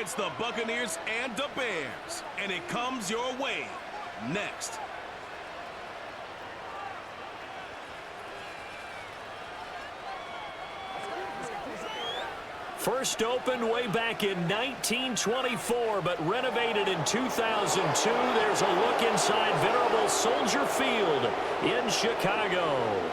It's the Buccaneers and the Bears, and it comes your way next. First opened way back in 1924, but renovated in 2002. There's a look inside venerable Soldier Field in Chicago.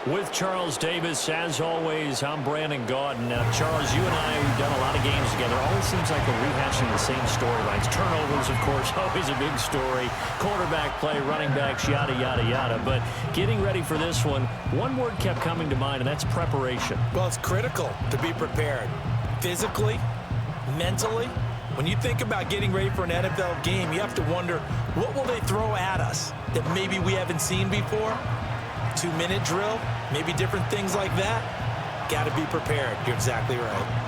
With Charles Davis, as always, I'm Brandon Gaudin. Now, Charles, you and I have done a lot of games together. Always seems like we're rehashing the same storylines. Turnovers, of course, always a big story. Quarterback play, running backs, yada, yada, yada. But getting ready for this one word kept coming to mind, and that's preparation. Well, it's critical to be prepared. Physically, mentally. When you think about getting ready for an NFL game, you have to wonder, what will they throw at us that maybe we haven't seen before? 2-minute drill, maybe different things like that. Got to be prepared. You're exactly right.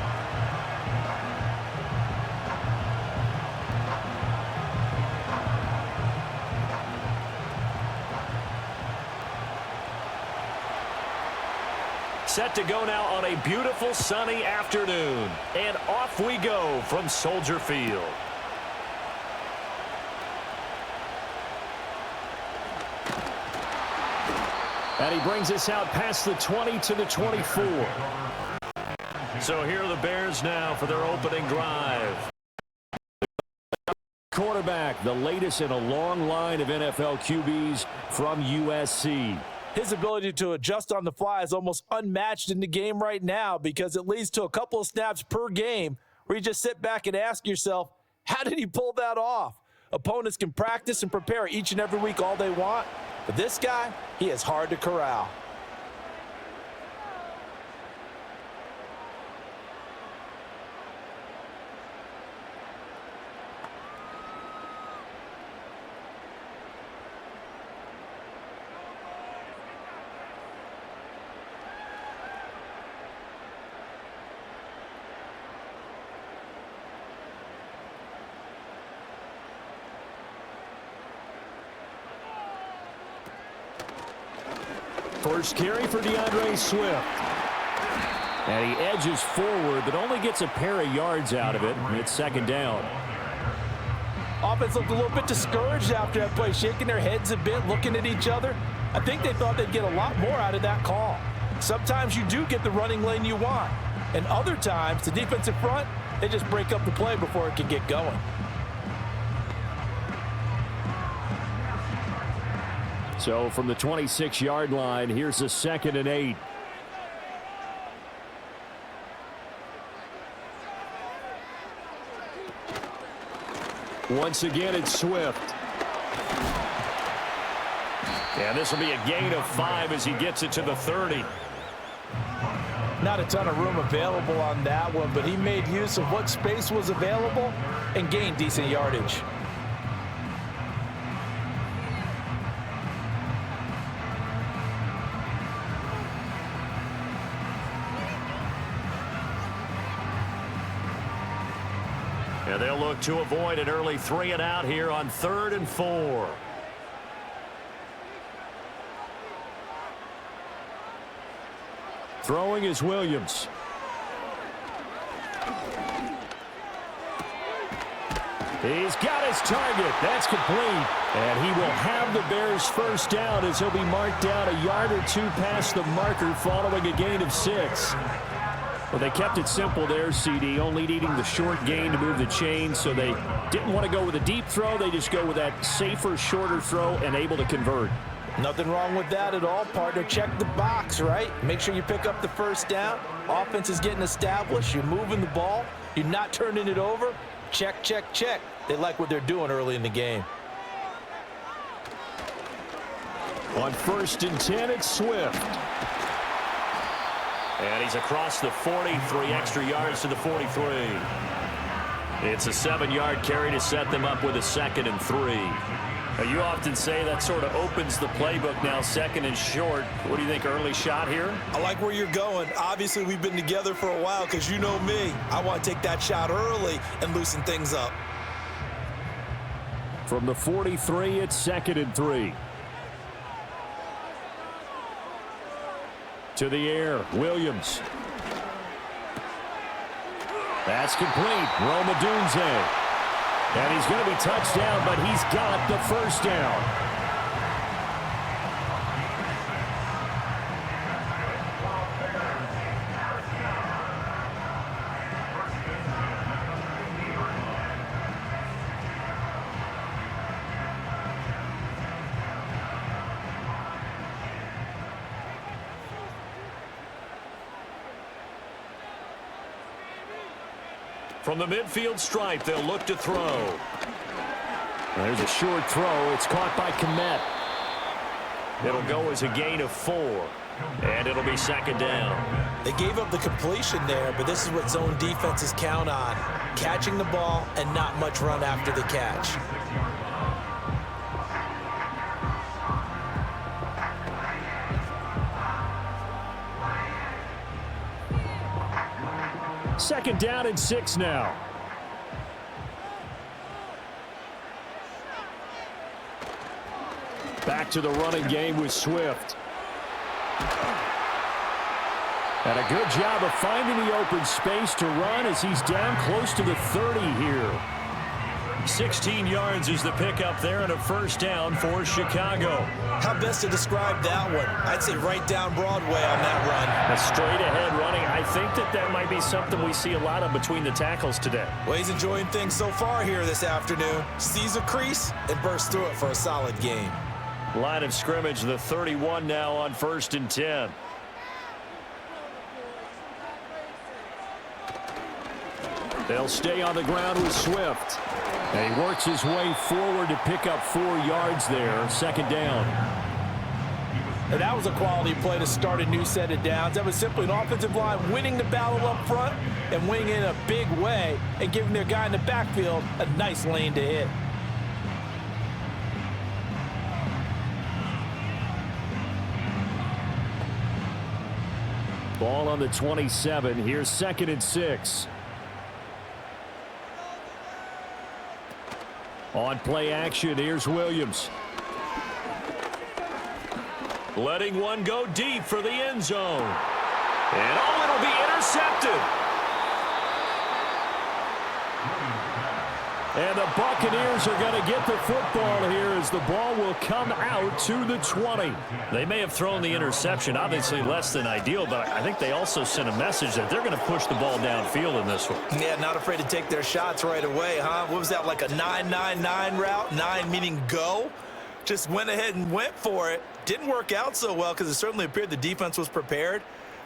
Set to go now on a beautiful sunny afternoon. And off we go from Soldier Field. And he brings us out past the 20 to the 24. So here are the Bears now for their opening drive. Quarterback, the latest in a long line of NFL QBs from USC. His ability to adjust on the fly is almost unmatched in the game right now because it leads to a couple of snaps per game where you just sit back and ask yourself, how did he pull that off? Opponents can practice and prepare each and every week all they want, but this guy, he is hard to corral. First carry for DeAndre Swift. And he edges forward, but only gets a pair of yards out of it. It's second down. Offense looked a little bit discouraged after that play, shaking their heads a bit, looking at each other. I think they thought they'd get a lot more out of that call. Sometimes you do get the running lane you want. And other times, the defensive front, they just break up the play before it can get going. So from the 26-yard line, here's a 2nd and 8. Once again, it's Swift. And this will be a gain of 5 as he gets it to the 30. Not a ton of room available on that one, but he made use of what space was available and gained decent yardage. And they'll look to avoid an early 3 and out here on 3rd and 4. Throwing is Williams. He's got his target. That's complete. And he will have the Bears first down as he'll be marked down a yard or two past the marker following a gain of 6. Well, they kept it simple there, CD, only needing the short gain to move the chain, so they didn't want to go with a deep throw. They just go with that safer, shorter throw and able to convert. Nothing wrong with that at all, partner. Check the box, right? Make sure you pick up the first down. Offense is getting established. You're moving the ball. You're not turning it over. Check, check, check. They like what they're doing early in the game. On 1st and 10, it's Swift. And he's across the 40, 3 extra yards to the 43. It's a 7-yard carry to set them up with a 2nd and 3. Now, you often say that sort of opens the playbook now, 2nd and short. What do you think, early shot here? I like where you're going. Obviously, we've been together for a while because you know me. I want to take that shot early and loosen things up. From the 43, it's 2nd and 3. To the air, Williams. That's complete. Roma Dunze. And he's going to be touched down, but he's got the first down. From the midfield stripe, they'll look to throw. There's a short throw. It's caught by Komet. It'll go as a gain of 4. And it'll be second down. They gave up the completion there, but this is what zone defenses count on. Catching the ball and not much run after the catch. Second down and 6 now. Back to the running game with Swift. And a good job of finding the open space to run as he's down close to the 30 here. 16 yards is the pickup there and a first down for Chicago. How best to describe that one? I'd say right down Broadway on that run. A straight-ahead running. I think that might be something we see a lot of between the tackles today. Well, he's enjoying things so far here this afternoon. Sees a crease and bursts through it for a solid game. Line of scrimmage, the 31 now on 1st and 10. They'll stay on the ground with Swift. And he works his way forward to pick up 4 yards there. Second down. And that was a quality play to start a new set of downs. That was simply an offensive line winning the battle up front and winning in a big way and giving their guy in the backfield a nice lane to hit. Ball on the 27. Here's 2nd and 6. On play action, here's Williams. Letting one go deep for the end zone. And it'll be intercepted. And the Buccaneers are going to get the football here as the ball will come out to the 20. They may have thrown the interception, obviously less than ideal, but I think they also sent a message that they're going to push the ball downfield in this one. Yeah, not afraid to take their shots right away, huh? What was that, like a 9-9-9 route? 9 meaning go? Just went ahead and went for it. Didn't work out so well because it certainly appeared the defense was prepared.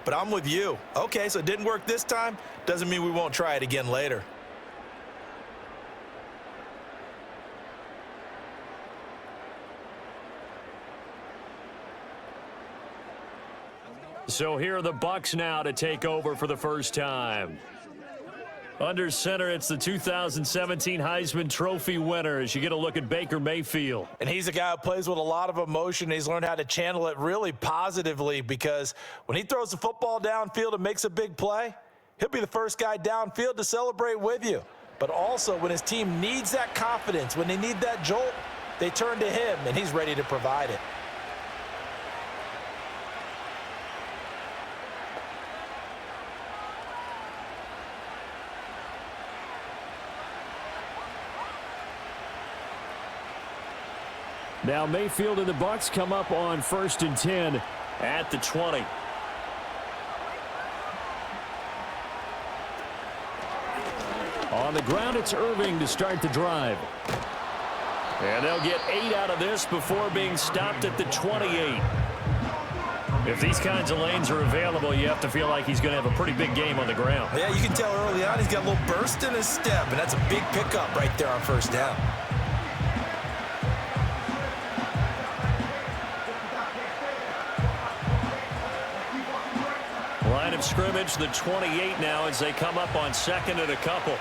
But I'm with you. Okay, so it didn't work this time. Doesn't mean we won't try it again later. So here are the Bucs now to take over for the first time. Under center, it's the 2017 Heisman Trophy winner as you get a look at Baker Mayfield. And he's a guy who plays with a lot of emotion. He's learned how to channel it really positively because when he throws the football downfield and makes a big play, he'll be the first guy downfield to celebrate with you. But also when his team needs that confidence, when they need that jolt, they turn to him, and he's ready to provide it. Now Mayfield and the Bucs come up on 1st and 10 at the 20. On the ground, it's Irving to start the drive. And they'll get 8 out of this before being stopped at the 28. If these kinds of lanes are available, you have to feel like he's going to have a pretty big game on the ground. Yeah, you can tell early on he's got a little burst in his step, and that's a big pickup right there on first down. Line of scrimmage, the 28 now as they come up on 2nd and a couple.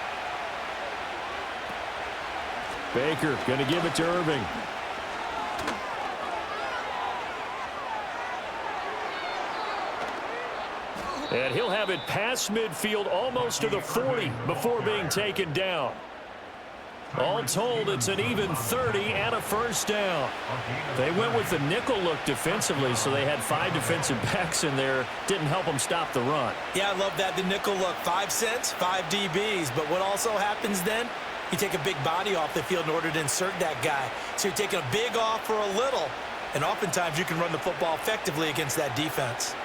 Baker going to give it to Irving. And he'll have it past midfield almost to the 40 before being taken down. All told, it's an even 30 and a first down. They went with the nickel look defensively, so they had 5 defensive backs in there. Didn't help them stop the run. Yeah, I love that, the nickel look. 5 cents, 5 DBs. But what also happens then? You take a big body off the field in order to insert that guy. So you're taking a big off for a little, and oftentimes you can run the football effectively against that defense.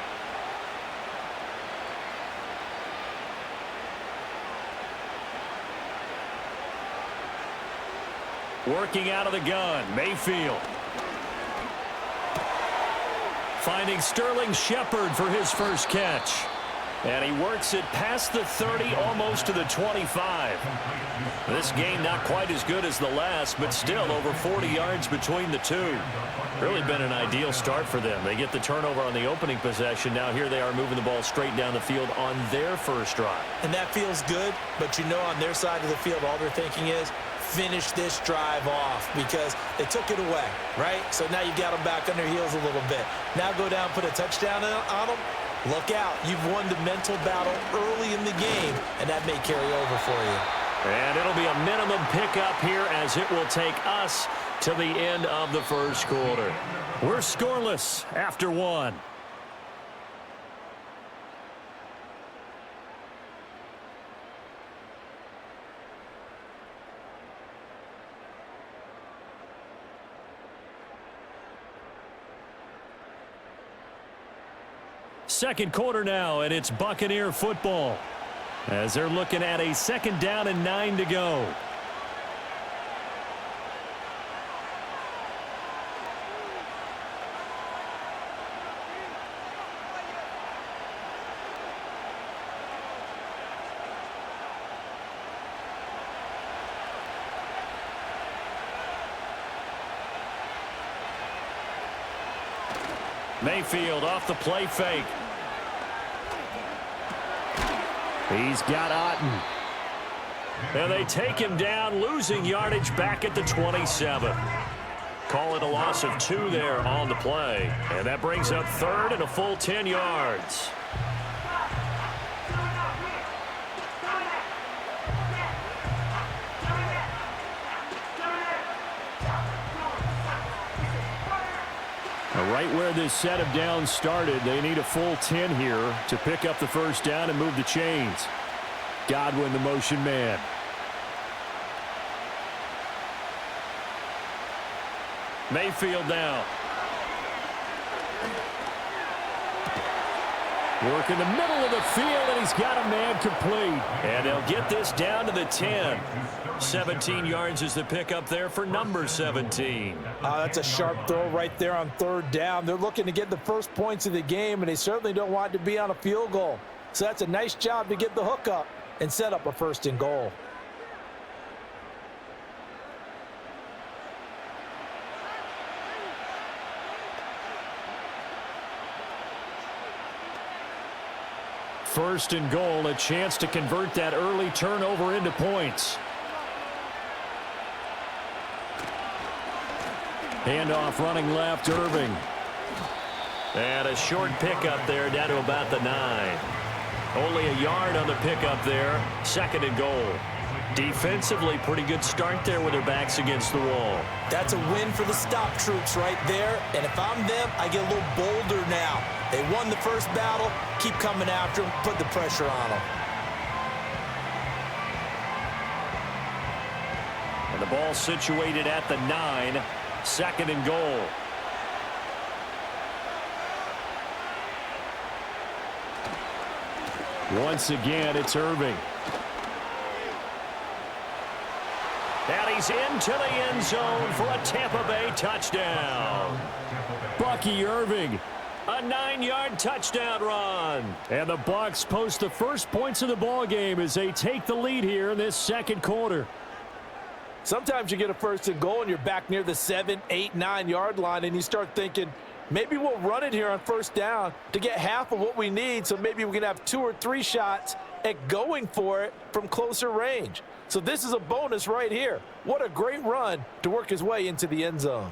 Working out of the gun, Mayfield. Finding Sterling Shepard for his first catch. And he works it past the 30, almost to the 25. This game not quite as good as the last, but still over 40 yards between the two. Really been an ideal start for them. They get the turnover on the opening possession. Now here they are moving the ball straight down the field on their first drive. And that feels good, but you know on their side of the field all they're thinking is, finish this drive off because they took it away, right? So now you got them back on their heels a little bit. Now go down, put a touchdown on them. Look out. You've won the mental battle early in the game, and that may carry over for you. And it'll be a minimum pickup here as it will take us to the end of the first quarter. We're scoreless after 1. Second quarter now, and it's Buccaneer football as they're looking at a 2nd down and 9 to go. Mayfield off the play fake. He's got Otten. And they take him down, losing yardage back at the 27. Call it a loss of 2 there on the play. And that brings up 3rd and a full 10 yards. Right where this set of downs started, they need a full 10 here to pick up the first down and move the chains. Godwin, the motion man. Mayfield now. Work in the middle of the field, and he's got a man complete. And they'll get this down to the 10. 17 yards is the pickup there for number 17. That's a sharp throw right there on 3rd down. They're looking to get the first points of the game, and they certainly don't want it to be on a field goal. So that's a nice job to get the hook up and set up a 1st and goal. First and goal, a chance to convert that early turnover into points. Handoff running left, Irving. And a short pickup there down to about the 9. Only a yard on the pickup there. 2nd and goal. Defensively, pretty good start there with their backs against the wall. That's a win for the stop troops right there. And if I'm them, I get a little bolder now. They won the first battle. Keep coming after them. Put the pressure on them. And the ball situated at the 9. 2nd and goal. Once again, it's Irving. And he's into the end zone for a Tampa Bay touchdown. Bucky Irving, a 9-yard touchdown run. And the Bucs post the first points of the ball game as they take the lead here in this 2nd quarter. Sometimes you get a 1st and goal and you're back near the 7, 8, 9-yard line, and you start thinking, maybe we'll run it here on 1st down to get half of what we need, so maybe we can have 2 or 3 shots at going for it from closer range. So this is a bonus right here. What a great run to work his way into the end zone.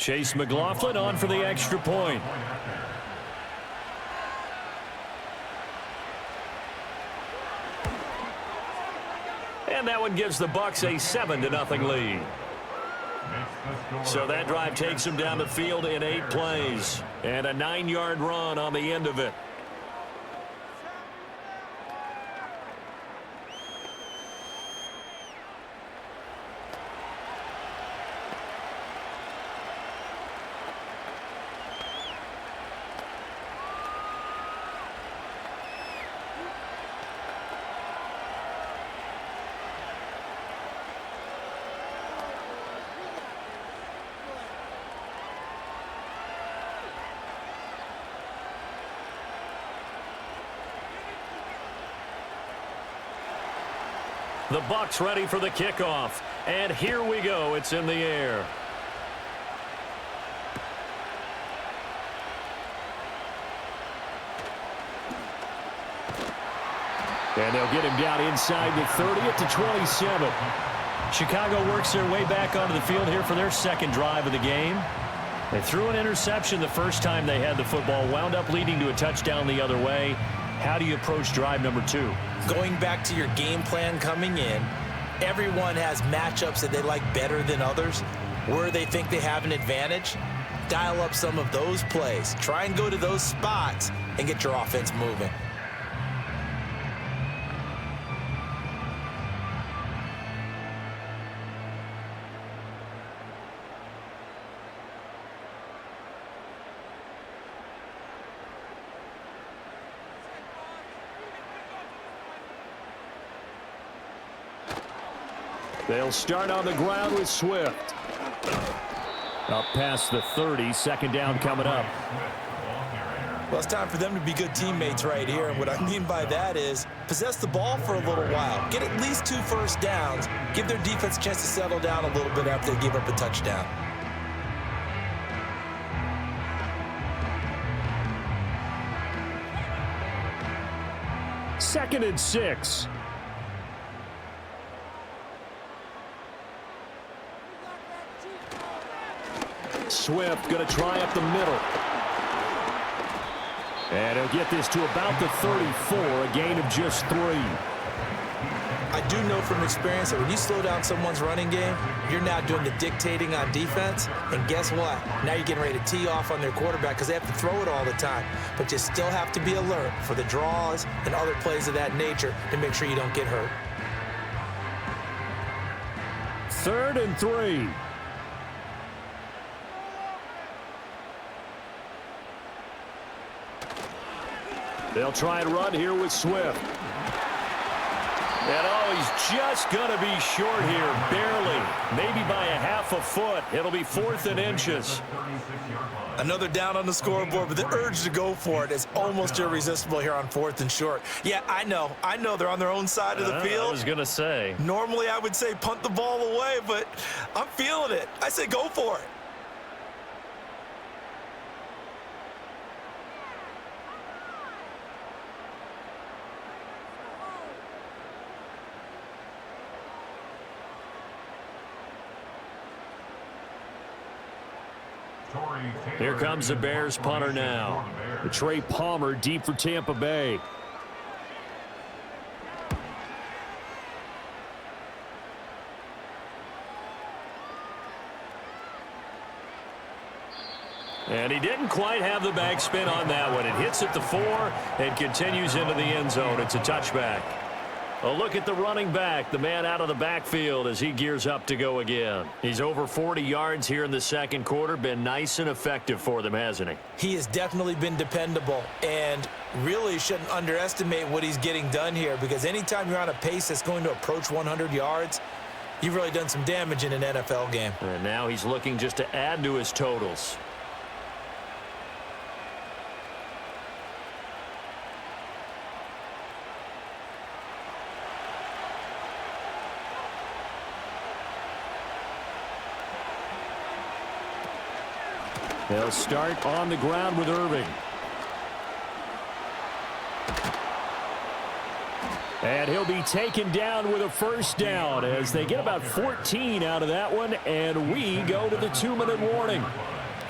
Chase McLaughlin on for the extra point. And that one gives the Bucs a 7-0 lead. So that drive takes them down the field in 8 plays. And a 9-yard run on the end of it. The Bucs ready for the kickoff. And here we go. It's in the air. And they'll get him down inside the 30 at the 27. Chicago works their way back onto the field here for their second drive of the game. They threw an interception the first time they had the football, wound up leading to a touchdown the other way. How do you approach drive number 2? Going back to your game plan coming in, everyone has matchups that they like better than others, where they think they have an advantage. Dial up some of those plays. Try and go to those spots and get your offense moving. They'll start on the ground with Swift. Up past the 30, second down coming up. Well, it's time for them to be good teammates right here. And what I mean by that is possess the ball for a little while. Get at least 2 first downs. Give their defense a chance to settle down a little bit after they give up a touchdown. Second and 6. Swift going to try up the middle. And he'll get this to about the 34, a gain of just 3. I do know from experience that when you slow down someone's running game, you're now doing the dictating on defense. And guess what? Now you're getting ready to tee off on their quarterback because they have to throw it all the time. But you still have to be alert for the draws and other plays of that nature to make sure you don't get hurt. 3rd and 3. They'll try and run here with Swift. And oh, he's just going to be short here, barely. Maybe by a half a foot. It'll be 4th and inches. Another down on the scoreboard, but the urge to go for it is almost irresistible here on 4th and short. Yeah, I know they're on their own side of the field. I was going to say. Normally I would say punt the ball away, but I'm feeling it. I say go for it. Here comes the Bears punter now. Trey Palmer deep for Tampa Bay. And he didn't quite have the backspin on that one. It hits at the 4 and continues into the end zone. It's a touchback. A look at the running back, the man out of the backfield as he gears up to go again. He's over 40 yards here in the second quarter. Been nice and effective for them, hasn't he? He has definitely been dependable, and really shouldn't underestimate what he's getting done here, because anytime you're on a pace that's going to approach 100 yards, you've really done some damage in an NFL game. And now he's looking just to add to his totals. They'll start on the ground with Irving. And he'll be taken down with a first down as they get about 14 out of that one, and we go to the 2-minute warning.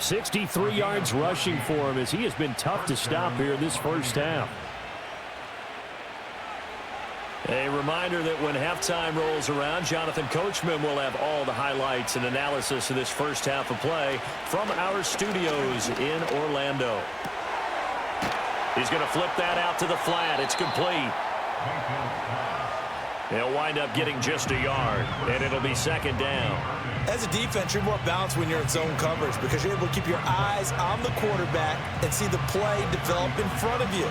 63 yards rushing for him as he has been tough to stop here this first half. A reminder that when halftime rolls around, Jonathan Coachman will have all the highlights and analysis of this first half of play from our studios in Orlando. He's going to flip that out to the flat. It's complete. He'll wind up getting just a yard, and it'll be second down. As a defense, you're more balanced when you're in zone coverage because you're able to keep your eyes on the quarterback and see the play develop in front of you.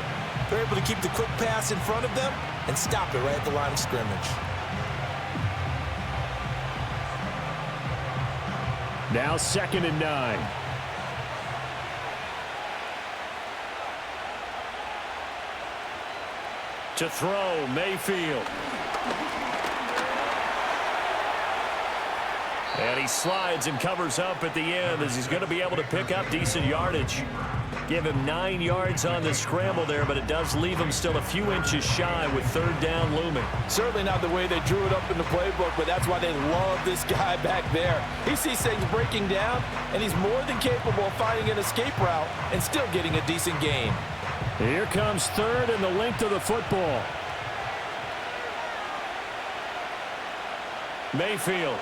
They're able to keep the quick pass in front of them and stop it right at the line of scrimmage. Now 2nd and 9. To throw, Mayfield. And he slides and covers up at the end as he's going to be able to pick up decent yardage. Give him 9 yards on the scramble there, but it does leave him still a few inches shy with 3rd down looming. Certainly not the way they drew it up in the playbook, but that's why they love this guy back there. He sees things breaking down, and he's more than capable of finding an escape route and still getting a decent gain. Here comes 3rd and the length of the football. Mayfield.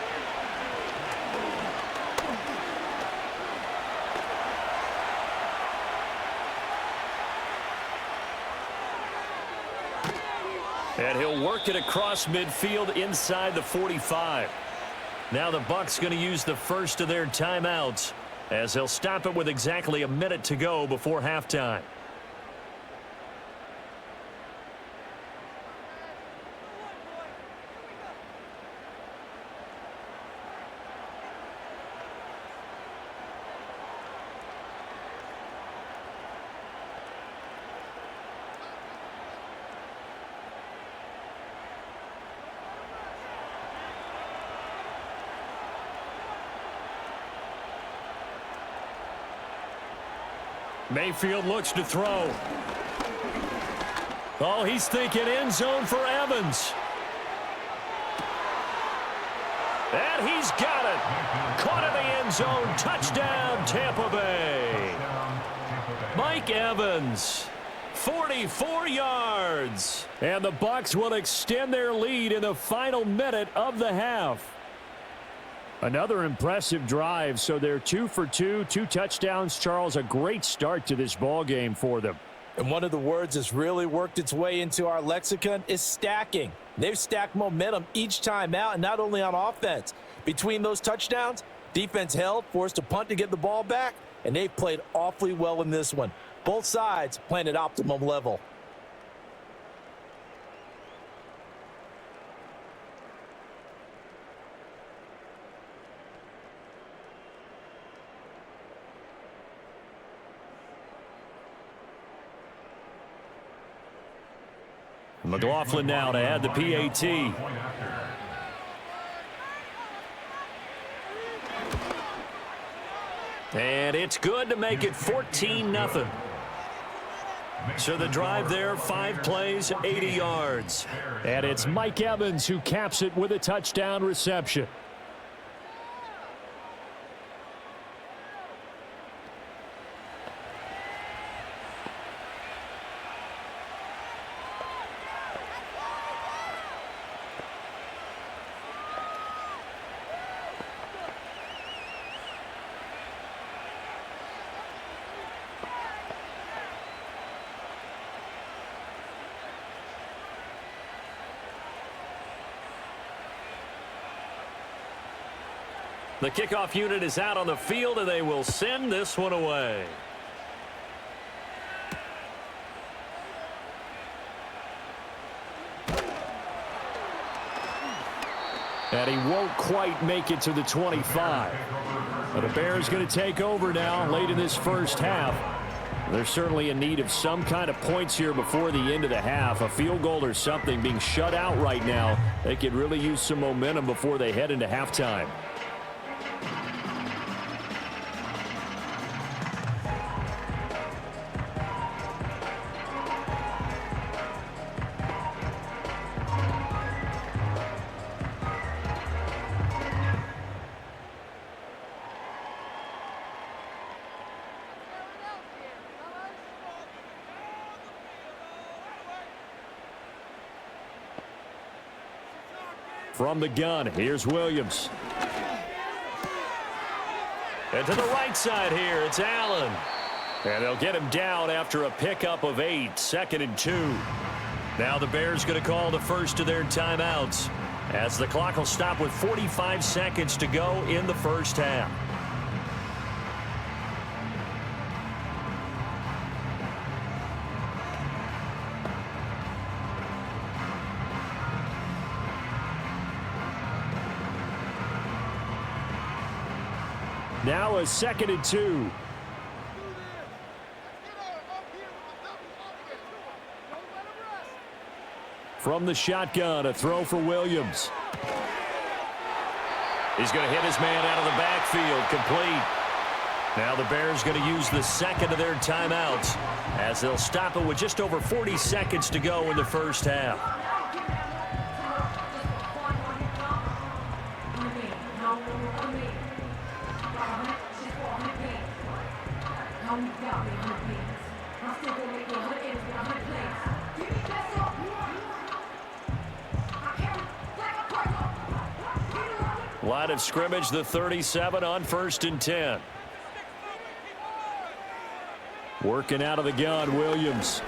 And he'll work it across midfield inside the 45. Now the Bucs going to use the first of their timeouts as they'll stop it with exactly a minute to go before halftime. Mayfield looks to throw. Oh, he's thinking end zone for Evans. And he's got it. Caught in the end zone. Touchdown, Tampa Bay. Mike Evans, 44 yards. And the Bucs will extend their lead in the final minute of the half. Another impressive drive, so they're 2 for 2, 2 touchdowns. Charles, a great start to this ball game for them. And one of the words that's really worked its way into our lexicon is stacking. They've stacked momentum each time out, and not only on offense. Between those touchdowns, defense held, forced a punt to get the ball back, and they've played awfully well in this one. Both sides playing at optimum level. McLaughlin now to add the PAT. And it's good to make it 14-0. So the drive there, 5 plays, 80 yards. And it's Mike Evans who caps it with a touchdown reception. The kickoff unit is out on the field, and they will send this one away. And he won't quite make it to the 25. But the Bears going to take over now late in this first half. They're certainly in need of some kind of points here before the end of the half. A field goal or something. Being shut out right now, they could really use some momentum before they head into halftime. From the gun, here's Williams. And to the right side here, it's Allen. And they'll get him down after a pickup of 8, 2nd and 2. Now the Bears going to call the first of their timeouts, as the clock will stop with 45 seconds to go in the first half. Now a 2nd and 2. From the shotgun, a throw for Williams. He's going to hit his man out of the backfield, complete. Now the Bears going to use the second of their timeouts, as they'll stop it with just over 40 seconds to go in the first half. Line of scrimmage, the 37 on 1st and 10. Working out of the gun, Williams.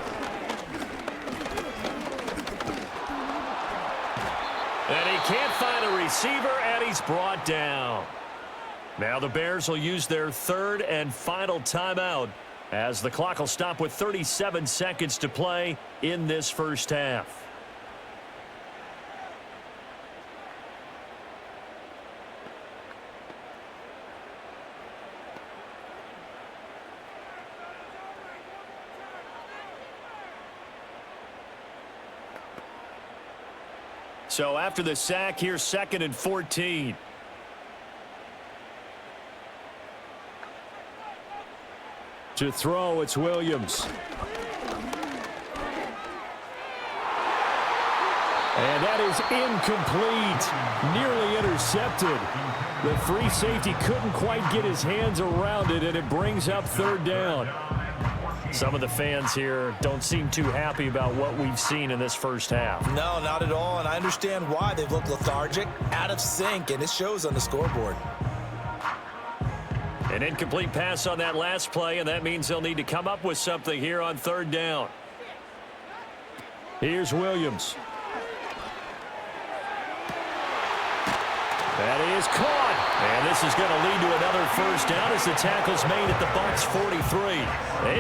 And he can't find a receiver, and he's brought down. Now the Bears will use their 3rd and final timeout, as the clock will stop with 37 seconds to play in this first half. So after the sack, here's 2nd and 14. To throw, it's Williams. And that is incomplete. Nearly intercepted. The free safety couldn't quite get his hands around it, and it brings up 3rd down. Some of the fans here don't seem too happy about what we've seen in this first half. No, not at all, and I understand why. They've looked lethargic, out of sync, and it shows on the scoreboard. An incomplete pass on that last play, and that means they'll need to come up with something here on 3rd down. Here's Williams. That is caught. And this is going to lead to another first down as the tackle's made at the Bucs 43.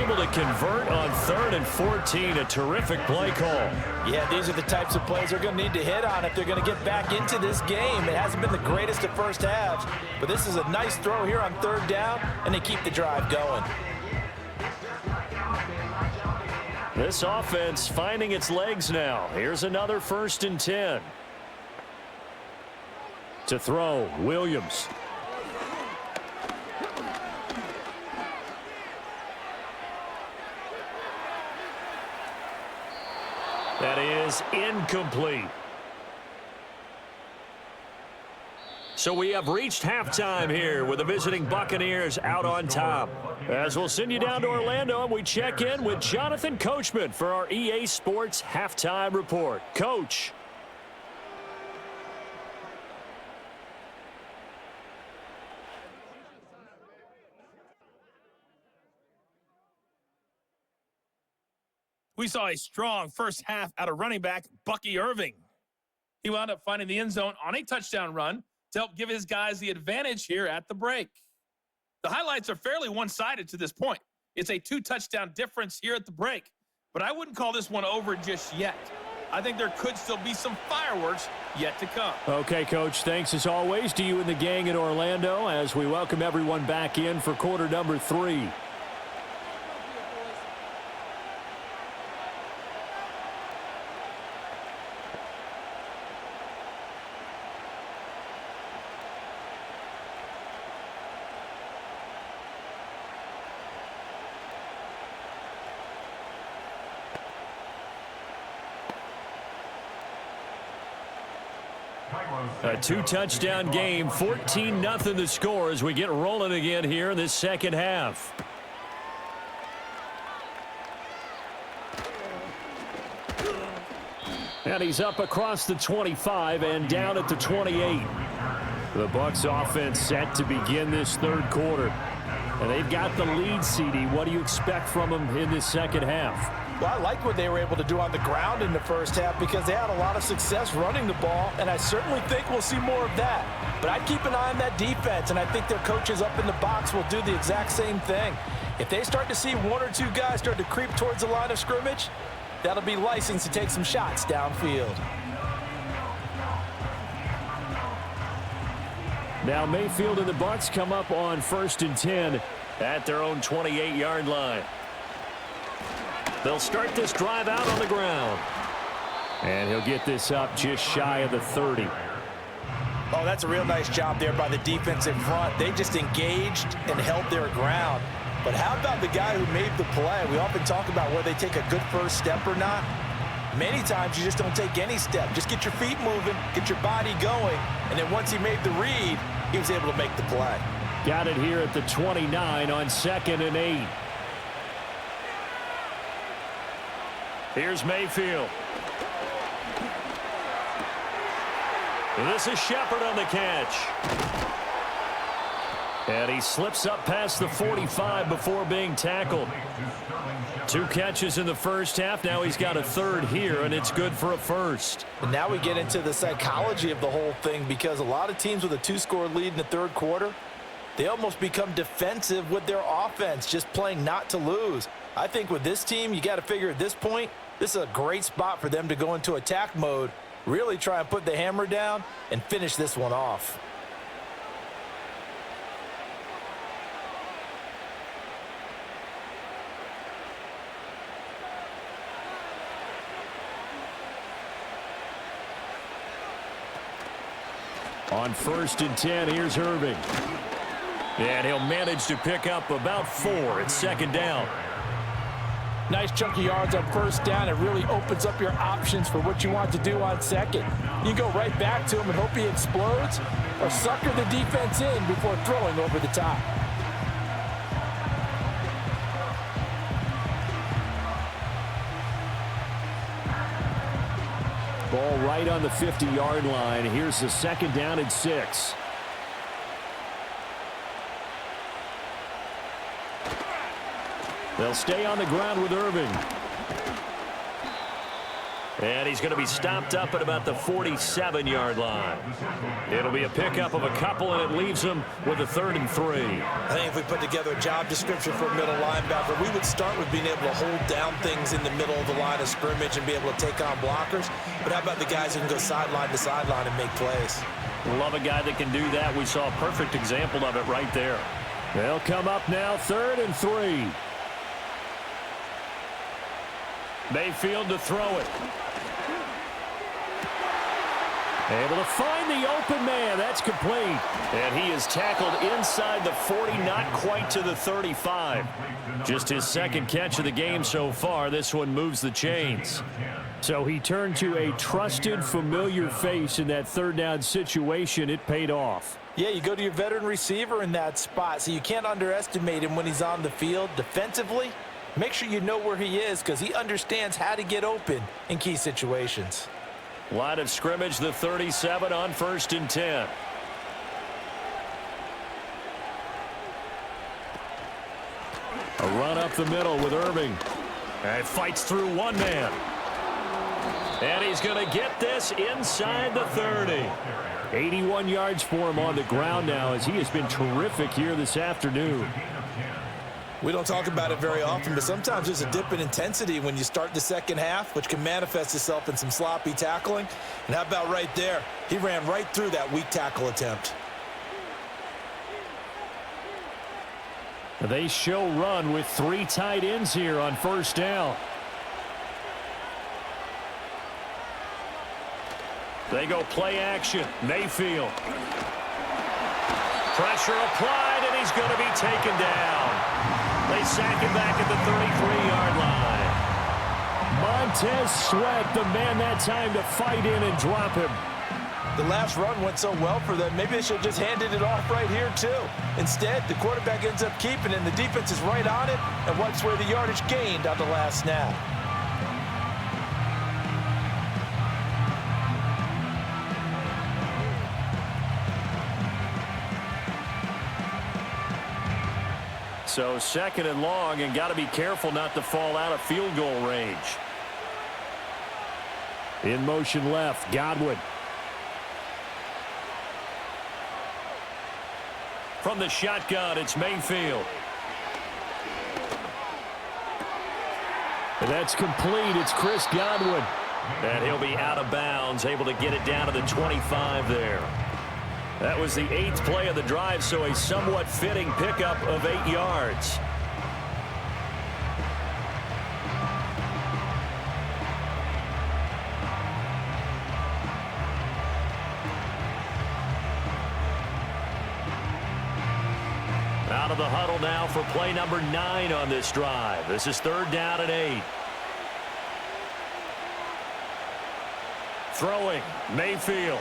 Able to convert on 3rd and 14. A terrific play call. Yeah, these are the types of plays they're going to need to hit on if they're going to get back into this game. It hasn't been the greatest of first halves, but this is a nice throw here on 3rd down, and they keep the drive going. This offense finding its legs now. Here's another 1st and 10. To throw, Williams. That is incomplete. So we have reached halftime here with the visiting Buccaneers out on top. As we'll send you down to Orlando, and we check in with Jonathan Coachman for our EA Sports Halftime Report. Coach. We saw a strong first half out of running back Bucky Irving. He wound up finding the end zone on a touchdown run to help give his guys the advantage here at the break. The highlights are fairly one-sided to this point. It's a 2-touchdown difference here at the break, but I wouldn't call this one over just yet. I think there could still be some fireworks yet to come. Okay, Coach, thanks as always to you and the gang in Orlando as we welcome everyone back in for quarter number 3. A 2-touchdown game, 14-0 the score as we get rolling again here in this second half. And he's up across the 25 and down at the 28. The Bucs offense set to begin this third quarter. And they've got the lead, CD. What do you expect from them in this second half? Well, I like what they were able to do on the ground in the first half because they had a lot of success running the ball, and I certainly think we'll see more of that. But I'd keep an eye on that defense, and I think their coaches up in the box will do the exact same thing. If they start to see one or two guys start to creep towards the line of scrimmage, that'll be license to take some shots downfield. Now Mayfield and the Bucs come up on 1st and 10 at their own 28-yard line. They'll start this drive out on the ground. And he'll get this up just shy of the 30. Oh, that's a real nice job there by the defense in front. They just engaged and held their ground. But how about the guy who made the play? We often talk about whether they take a good first step or not. Many times you just don't take any step. Just get your feet moving, get your body going, and then once he made the read, he was able to make the play. Got it here at the 29 on 2nd and 8. Here's Mayfield. This is Shepard on the catch. And he slips up past the 45 before being tackled. 2 catches in the first half. Now he's got a third here, and it's good for a first. And now we get into the psychology of the whole thing because a lot of teams with a 2-score lead in the third quarter, they almost become defensive with their offense, just playing not to lose. I think with this team, you got to figure at this point, this is a great spot for them to go into attack mode, really try and put the hammer down and finish this one off. On 1st and 10, here's Irving. And he'll manage to pick up about 4 at 2nd down. Nice chunky yards on 1st down. It really opens up your options for what you want to do on 2nd. You go right back to him and hope he explodes, or sucker the defense in before throwing over the top. Ball right on the 50-yard line. Here's the 2nd down and 6. They'll stay on the ground with Irving. And he's going to be stopped up at about the 47-yard line. It'll be a pickup of a couple, and it leaves him with a 3rd and 3. I think if we put together a job description for a middle linebacker, we would start with being able to hold down things in the middle of the line of scrimmage and be able to take on blockers. But how about the guys who can go sideline to sideline and make plays? Love a guy that can do that. We saw a perfect example of it right there. They'll come up now 3rd and 3. Mayfield to throw it. Able to find the open man. That's complete. And he is tackled inside the 40, not quite to the 35. Just his 2nd catch of the game so far. This one moves the chains. So he turned to a trusted, familiar face in that 3rd down situation. It paid off. Yeah, you go to your veteran receiver in that spot, so you can't underestimate him when he's on the field defensively. Make sure you know where he is because he understands how to get open in key situations. Line of scrimmage, the 37 on 1st and 10. A run up the middle with Irving. And fights through one man. And he's going to get this inside the 30. 81 yards for him on the ground now as he has been terrific here this afternoon. We don't talk about it very often, but sometimes there's a dip in intensity when you start the second half, which can manifest itself in some sloppy tackling. And how about right there? He ran right through that weak tackle attempt. They show run with 3 tight ends here on 1st down. They go play action. Mayfield. Pressure applied, and he's going to be taken down. They sack him back at the 33-yard line. Montez Sweat, the man that time to fight in and drop him. The last run went so well for them, maybe they should have just handed it off right here, too. Instead, the quarterback ends up keeping it, and the defense is right on it and wipes away the yardage gained on the last snap. So 2nd and long, and got to be careful not to fall out of field goal range. In motion left, Godwin. From the shotgun, it's Mayfield. And that's complete. It's Chris Godwin. And he'll be out of bounds, able to get it down to the 25 there. That was the 8th play of the drive, so a somewhat fitting pickup of 8 yards. Out of the huddle now for play number 9 on this drive. This is 3rd down and 8. Throwing, Mayfield.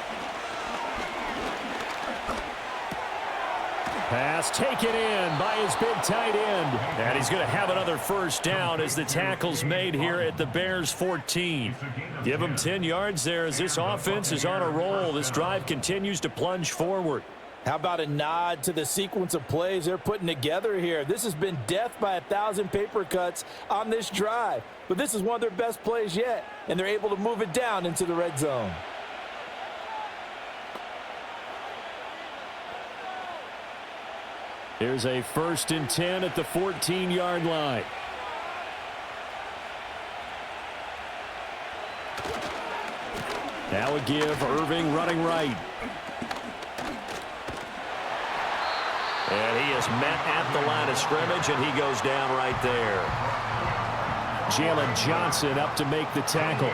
Pass taken in by his big tight end. And he's going to have another first down as the tackle's made here at the Bears 14. Give him 10 yards there as this offense is on a roll. This drive continues to plunge forward. How about a nod to the sequence of plays they're putting together here? This has been death by 1,000 paper cuts on this drive. But this is one of their best plays yet, and they're able to move it down into the red zone. Here's a 1st and 10 at the 14-yard line. Now a give, Irving running right. And he is met at the line of scrimmage, and he goes down right there. Jalen Johnson up to make the tackle.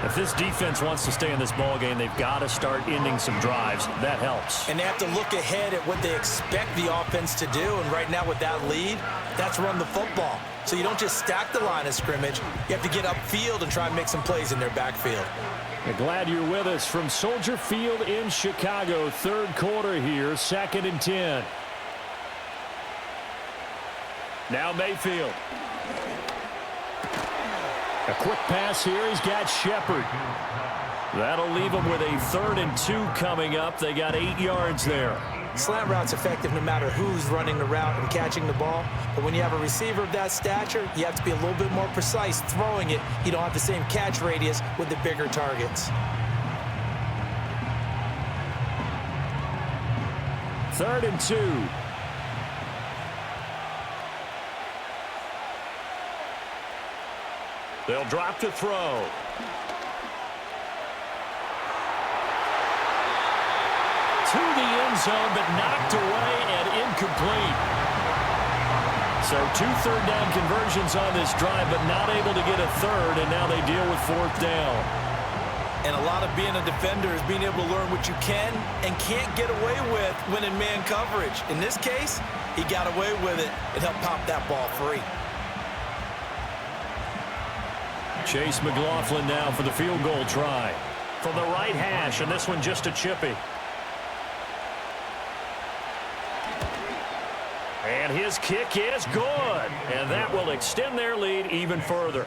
If this defense wants to stay in this ballgame, they've got to start ending some drives. That helps. And they have to look ahead at what they expect the offense to do. And right now with that lead, that's run the football. So you don't just stack the line of scrimmage. You have to get upfield and try and make some plays in their backfield. We're glad you're with us from Soldier Field in Chicago. 3rd quarter here, 2nd and 10. Now Mayfield. A quick pass here. He's got Shepard. That'll leave him with a 3rd and 2 coming up. They got 8 yards there. Slant route's effective no matter who's running the route and catching the ball. But when you have a receiver of that stature, you have to be a little bit more precise throwing it. You don't have the same catch radius with the bigger targets. 3rd and 2. They'll drop to throw. To the end zone, but knocked away and incomplete. So 2 third-down conversions on this drive, but not able to get a 3rd, and now they deal with 4th down. And a lot of being a defender is being able to learn what you can and can't get away with when in man coverage. In this case, he got away with it and helped pop that ball free. Chase McLaughlin now for the field goal try. From the right hash, and this one just a chippy. And his kick is good. And that will extend their lead even further.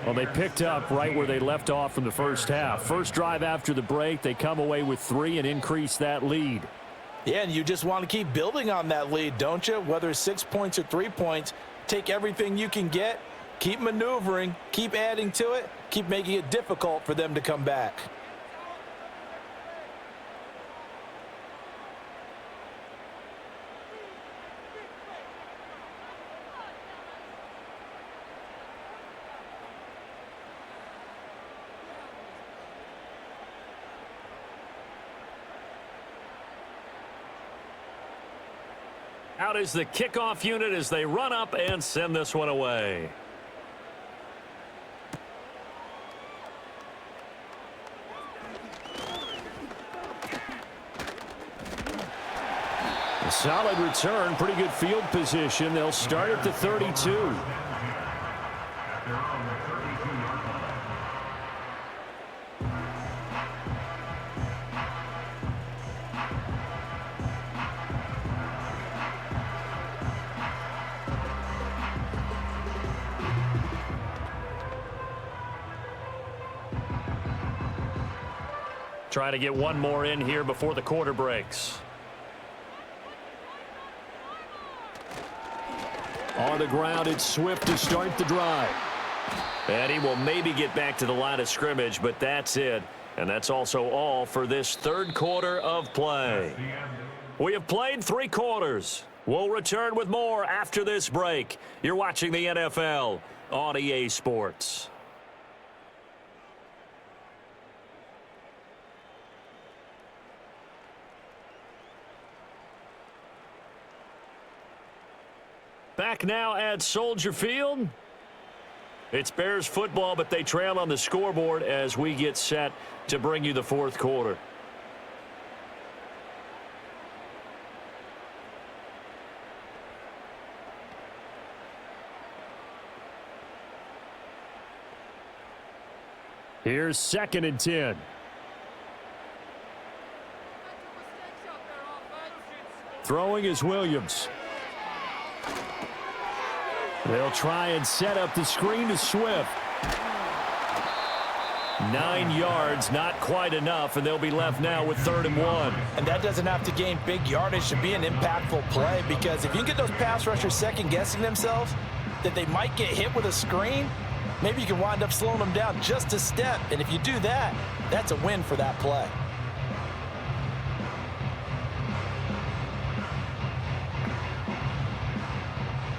Well, they picked up right where they left off from the first half. First drive after the break, they come away with 3 and increase that lead. Yeah, and you just want to keep building on that lead, don't you? Whether it's 6 points or 3 points, take everything you can get. Keep maneuvering, keep adding to it, keep making it difficult for them to come back. Out is the kickoff unit as they run up and send this one away. Solid return, pretty good field position. They'll start at the 32. Try to get one more in here before the quarter breaks. On the ground, it's Swift to start the drive. And he will maybe get back to the line of scrimmage, but that's it. And that's also all for this third quarter of play. We have played 3 quarters. We'll return with more after this break. You're watching the NFL on EA Sports. Back now at Soldier Field. It's Bears football, but they trail on the scoreboard as we get set to bring you the fourth quarter. Here's 2nd and 10. Throwing is Williams. They'll try and set up the screen to Swift. 9 yards, not quite enough, and they'll be left now with 3rd and 1. And that doesn't have to gain big yardage to be an impactful play, because if you get those pass rushers second-guessing themselves that they might get hit with a screen, maybe you can wind up slowing them down just a step. And if you do that, that's a win for that play.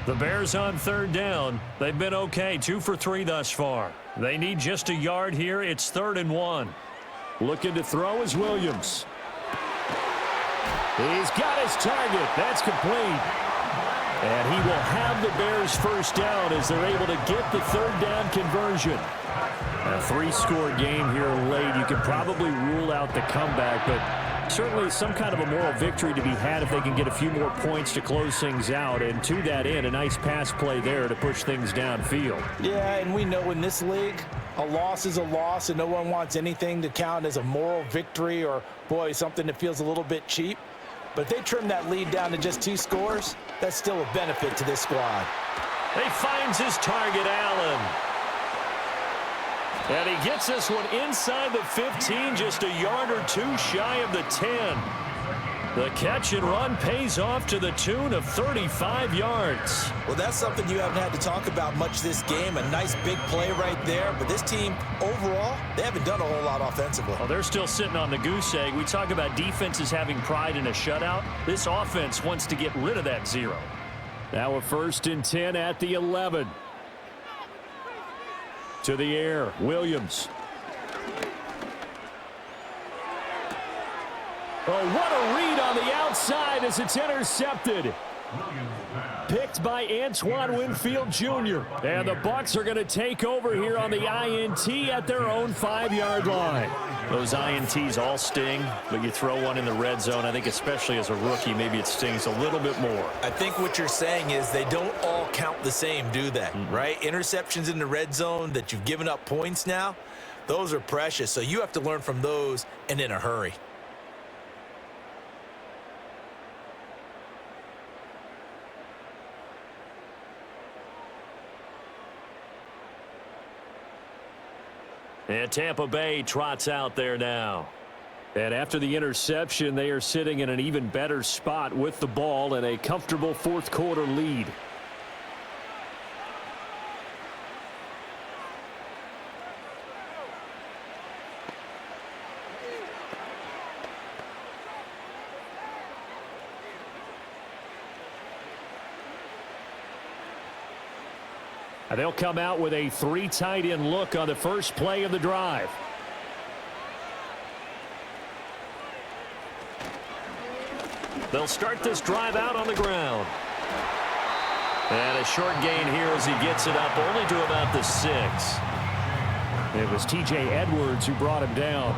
The Bears on 3rd down. They've been okay, 2 for 3 thus far. They need just a yard here. It's 3rd and 1. Looking to throw is Williams. He's got his target. That's complete. And he will have the Bears first down as they're able to get the 3rd down conversion. A 3-score game here late. You can probably rule out the comeback, but certainly some kind of a moral victory to be had if they can get a few more points to close things out. And to that end, a nice pass play there to push things downfield. Yeah, and we know in this league, a loss is a loss, and no one wants anything to count as a moral victory or, boy, something that feels a little bit cheap. But if they trim that lead down to just 2 scores, that's still a benefit to this squad. He finds his target, Allen. And he gets this one inside the 15, just a yard or 2 shy of the 10. The catch and run pays off to the tune of 35 yards. Well, that's something you haven't had to talk about much this game. A nice big play right there. But this team, overall, they haven't done a whole lot offensively. Well, they're still sitting on the goose egg. We talk about defenses having pride in a shutout. This offense wants to get rid of that 0. Now a 1st and 10 at the 11. To the air, Williams. Oh, what a read on the outside as it's intercepted. Picked by Antoine Winfield Jr. And the Bucs are going to take over here on the INT at their own 5-yard line. Those INTs all sting, but you throw one in the red zone. I think especially as a rookie, maybe it stings a little bit more. I think what you're saying is they don't all count the same, do they? Right? Interceptions in the red zone that you've given up points now, those are precious. So you have to learn from those and in a hurry. And Tampa Bay trots out there now. And after the interception, they are sitting in an even better spot with the ball and a comfortable 4th quarter lead. And they'll come out with a 3 tight end look on the first play of the drive. They'll start this drive out on the ground. And a short gain here as he gets it up only to about the 6. It was TJ Edwards who brought him down.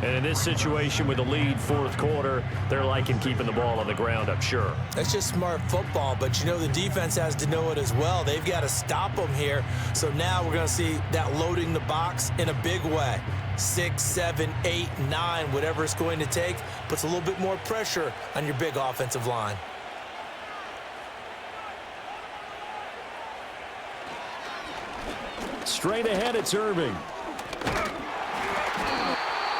And in this situation with the lead 4th quarter, they're liking keeping the ball on the ground, I'm sure. That's just smart football, but you know the defense has to know it as well. They've got to stop them here. So now we're going to see that loading the box in a big way. 6, 7, 8, 9, whatever it's going to take, puts a little bit more pressure on your big offensive line. Straight ahead, it's Irving.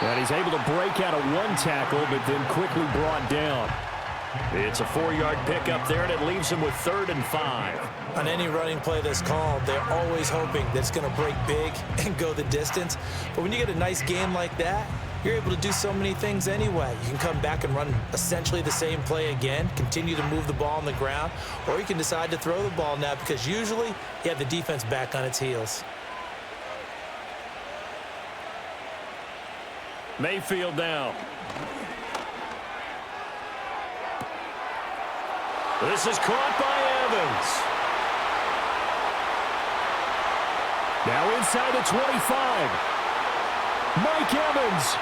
And he's able to break out of 1 tackle, but then quickly brought down. It's a 4-yard pickup there, and it leaves him with 3rd and 5. On any running play that's called, they're always hoping that it's going to break big and go the distance. But when you get a nice game like that, you're able to do so many things anyway. You can come back and run essentially the same play again, continue to move the ball on the ground, or you can decide to throw the ball now because usually you have the defense back on its heels. Mayfield now. This is caught by Evans. Now inside the 25. Mike Evans.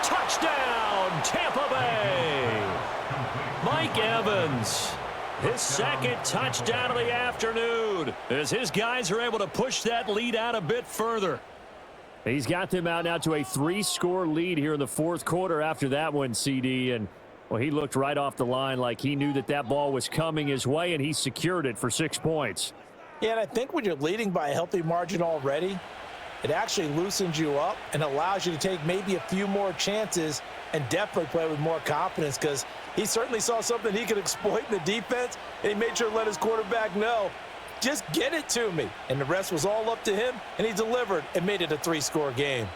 Touchdown, Tampa Bay. Mike Evans. His 2nd touchdown of the afternoon as his guys are able to push that lead out a bit further. He's got them out now to a 3-score lead here in the 4th quarter after that one, CD. And, well, he looked right off the line like he knew that that ball was coming his way, and he secured it for 6 points. Yeah, and I think when you're leading by a healthy margin already, it actually loosens you up and allows you to take maybe a few more chances and definitely play with more confidence because he certainly saw something he could exploit in the defense, and he made sure to let his quarterback know, just get it to me. And the rest was all up to him, and he delivered and made it a 3-score game.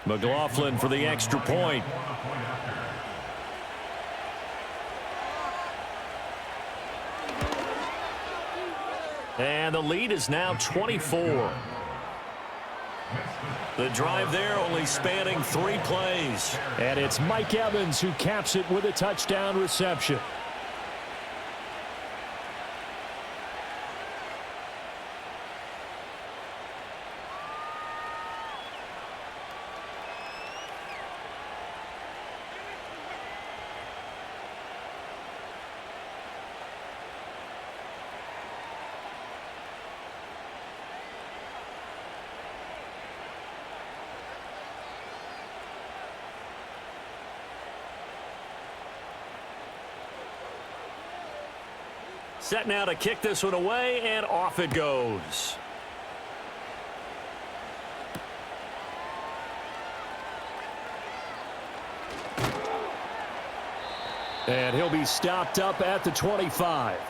McLaughlin for the extra point. And the lead is now 24. The drive there only spanning 3 plays. And it's Mike Evans who caps it with a touchdown reception. Set now to kick this one away, and off it goes. And he'll be stopped up at the 25.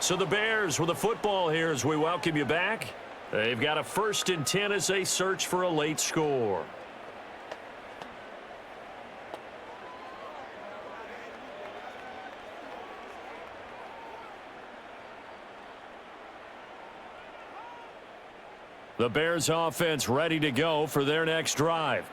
So the Bears with the football here as we welcome you back. They've got a 1st and 10 as they search for a late score. The Bears offense ready to go for their next drive.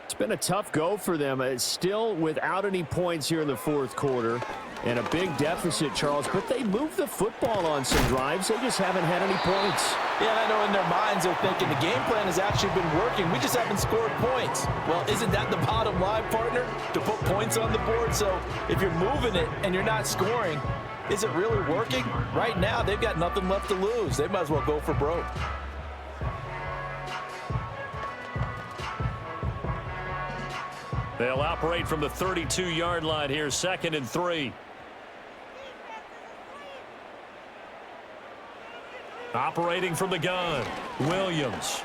It's been a tough go for them. It's still without any points here in the 4th quarter and a big deficit, Charles, but they moved the football on some drives. They just haven't had any points. Yeah, I know in their minds they're thinking the game plan has actually been working. We just haven't scored points. Well, isn't that the bottom line, partner? To put points on the board? So if you're moving it and you're not scoring, is it really working? Right now, they've got nothing left to lose. They might as well go for broke. They'll operate from the 32-yard line here, 2nd and 3. Operating from the gun, Williams.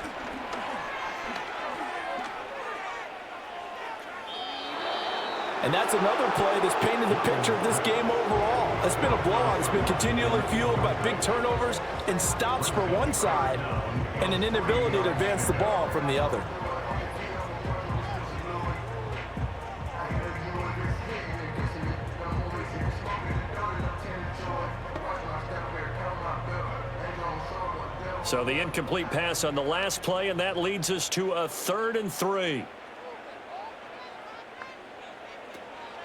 And that's another play that's painted the picture of this game overall. It's been a blowout. It's been continually fueled by big turnovers and stops for one side and an inability to advance the ball from the other. So the incomplete pass on the last play, and that leads us to a 3rd and 3.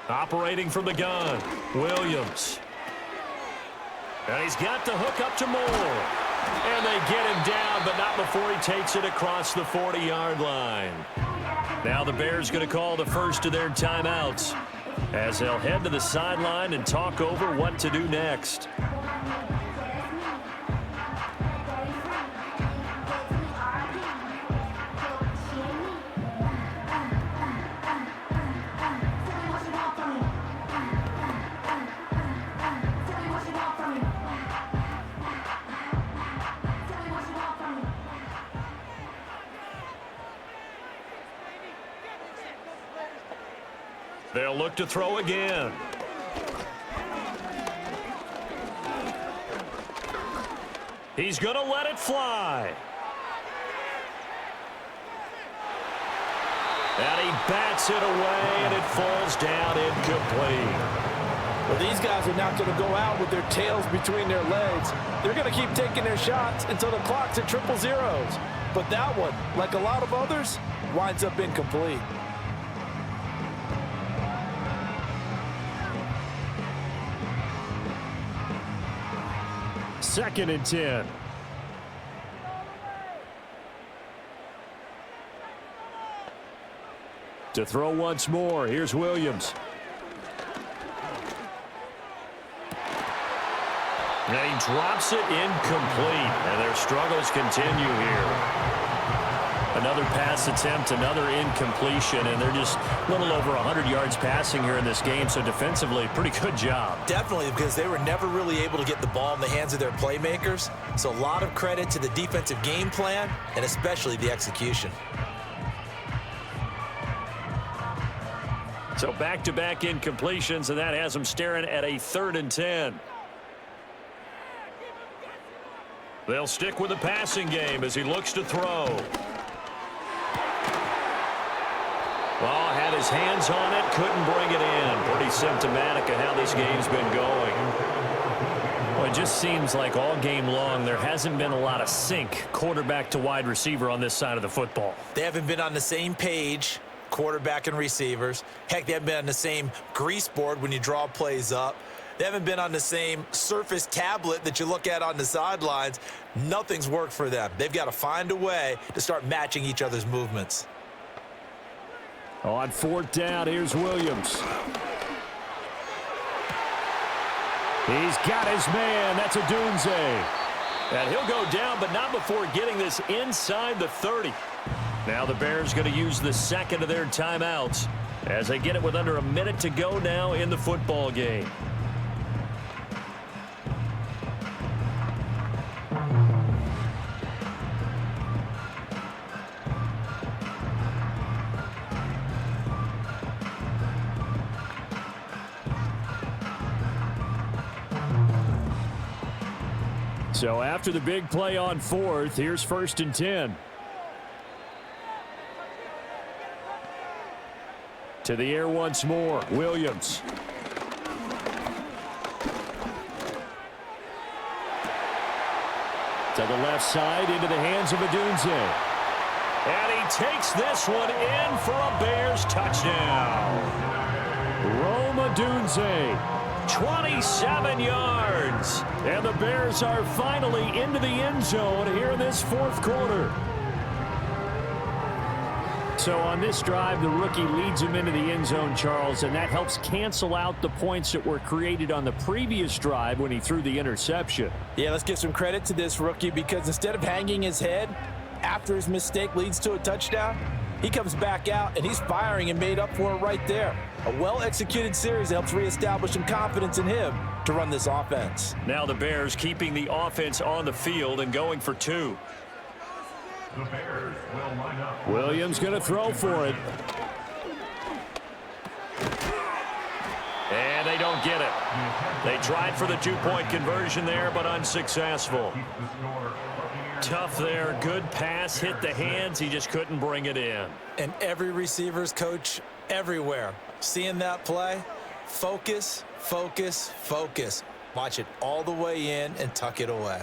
Operating from the gun, Williams. And he's got the hook up to Moore. And they get him down, but not before he takes it across the 40-yard line. Now the Bears going to call the first of their timeouts as they'll head to the sideline and talk over what to do next. They'll look to throw again. He's going to let it fly. And he bats it away, and it falls down incomplete. Well, these guys are not going to go out with their tails between their legs. They're going to keep taking their shots until the clock's at triple zeros. But that one, like a lot of others, winds up incomplete. Second and 10. To throw once more, here's Williams. And he drops it incomplete, and their struggles continue here. Another pass attempt, another incompletion, and they're just a little over 100 yards passing here in this game, so defensively, pretty good job. Definitely, because they were never really able to get the ball in the hands of their playmakers, so a lot of credit to the defensive game plan, and especially the execution. So back-to-back incompletions, and that has them staring at a 3rd and 10. They'll stick with the passing game as he looks to throw. Well, had his hands on it, couldn't bring it in. Pretty symptomatic of how this game's been going. Well, it just seems like all game long there hasn't been a lot of sync quarterback to wide receiver on this side of the football. They haven't been on the same page, quarterback and receivers. Heck, they haven't been on the same grease board when you draw plays up. They haven't been on the same Surface tablet that you look at on the sidelines. Nothing's worked for them. They've got to find a way to start matching each other's movements. On 4th down, here's Williams. He's got his man. That's Odunze. And he'll go down, but not before getting this inside the 30. Now the Bears going to use the second of their timeouts as they get it with under a minute to go now in the football game. So after the big play on 4th, here's 1st and 10. To the air once more, Williams. To the left side, into the hands of Odunze. And he takes this one in for a Bears touchdown. Rome Odunze. 27 yards. And the Bears are finally into the end zone here in this 4th quarter. So on this drive, the rookie leads him into the end zone, Charles, and that helps cancel out the points that were created on the previous drive when he threw the interception. Yeah, let's give some credit to this rookie because instead of hanging his head after his mistake leads to a touchdown, he comes back out and he's firing and made up for it right there. A well-executed series helps reestablish some confidence in him to run this offense. Now the Bears keeping the offense on the field and going for 2. The Bears will line up. Williams going to throw for it. And they don't get it. They tried for the 2-point conversion there, but unsuccessful. Tough there. Good pass. Hit the hands. He just couldn't bring it in. And every receiver's coach everywhere, seeing that play, focus, focus, focus. Watch it all the way in and tuck it away.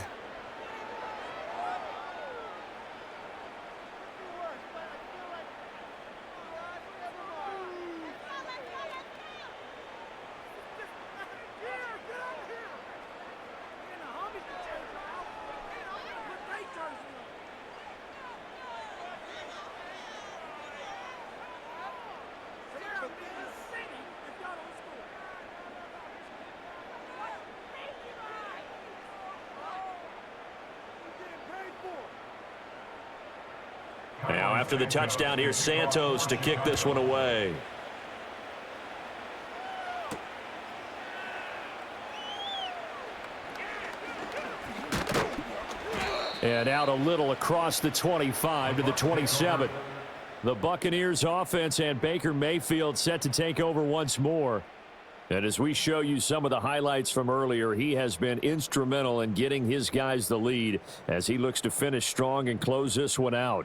Now after the touchdown, here's Santos to kick this one away. And out a little across the 25 to the 27. The Buccaneers offense and Baker Mayfield set to take over once more. And as we show you some of the highlights from earlier, he has been instrumental in getting his guys the lead as he looks to finish strong and close this one out.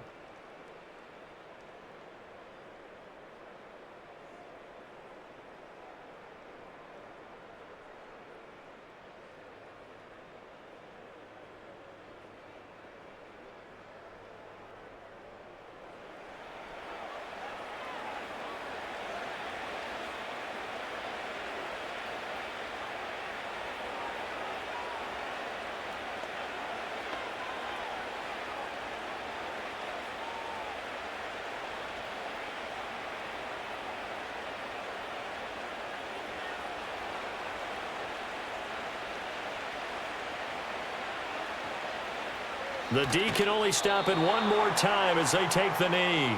The D can only stop it one more time as they take the knee.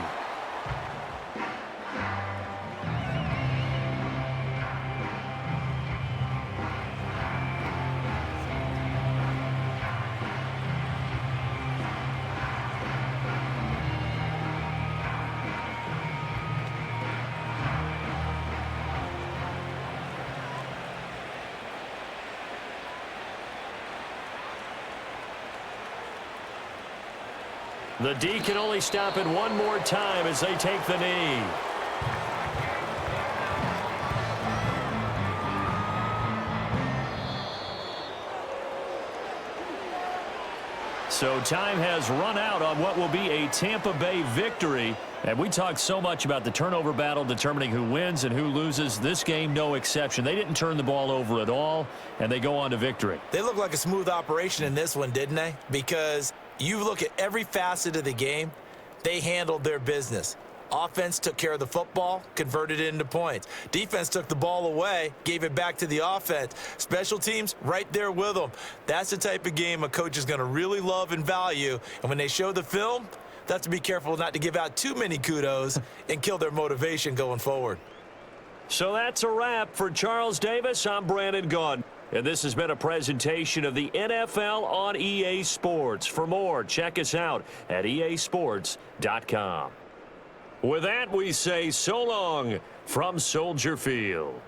The D can only stop it one more time as they take the knee. So time has run out on what will be a Tampa Bay victory. And we talked so much about the turnover battle determining who wins and who loses. This game, no exception. They didn't turn the ball over at all, and they go on to victory. They look like a smooth operation in this one, didn't they? Because you look at every facet of the game, they handled their business. Offense took care of the football, converted it into points. Defense took the ball away, gave it back to the offense. Special teams, right there with them. That's the type of game a coach is going to really love and value. And when they show the film, they have to be careful not to give out too many kudos and kill their motivation going forward. So that's a wrap for Charles Davis. I'm Brandon Gaudin. And this has been a presentation of the NFL on EA Sports. For more, check us out at easports.com. With that, we say so long from Soldier Field.